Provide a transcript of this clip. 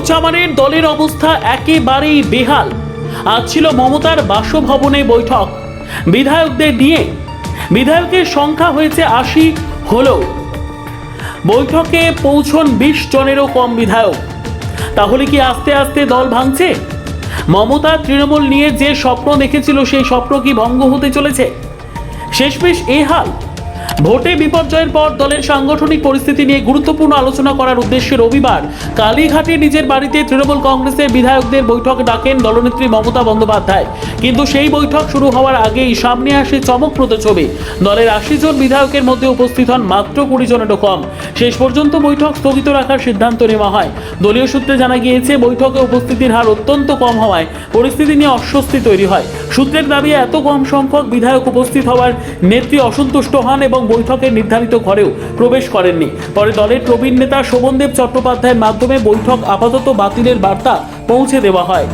চামারের দলের অবস্থা একেবারেই বেহাল। আজ ছিল মমতার বাসভবনে বৈঠক বিধায়কদের নিয়ে। বিধায়কের সংখ্যা হয়েছে 80 হলেও বৈঠকে পৌঁছন 20 জনেরও কম বিধায়ক। তাহলে কি আস্তে আস্তে দল ভাঙছে? মমতা তৃণমূল নিয়ে যে স্বপ্ন দেখেছিল সেই স্বপ্ন কি ভঙ্গ হতে চলেছে? শেষমেশ এই হাল। ভোটে বিপর্যয়ের পর দলের সাংগঠনিক পরিস্থিতি নিয়ে গুরুত্বপূর্ণ আলোচনা করার উদ্দেশ্যে রবিবার কালীঘাটে নিজের বাড়িতে তৃণমূল কংগ্রেসের বিধায়কদের বৈঠক ডাকেন দলনেত্রী মমতা বন্দ্যোপাধ্যায়। কিন্তু সেই বৈঠক শুরু হওয়ার আগেই সামনে আসে চমকপ্রদ ছবি। দলের 80 জন বিধায়কের মধ্যে উপস্থিত হন মাত্র 20 জনেরও কম। শেষ পর্যন্ত বৈঠক স্থগিত রাখার সিদ্ধান্ত নেওয়া হয়। দলীয় সূত্রে জানা গিয়েছে, বৈঠকে উপস্থিতির হার অত্যন্ত কম হওয়ায় পরিস্থিতি নিয়ে অস্বস্তি তৈরি হয়। সূত্রের দাবি, এত কম সংখ্যক বিধায়ক উপস্থিত হওয়ার নেত্রী অসন্তুষ্ট হন এবং বৈঠকের নির্ধারিত ঘরেও প্রবেশ করেননি। পরে দলের প্রবীণ নেতা শোভনদেব চট্টোপাধ্যায়ের মাধ্যমে বৈঠক আপাতত বাতিলের বার্তা পৌঁছে দেওয়া হয়।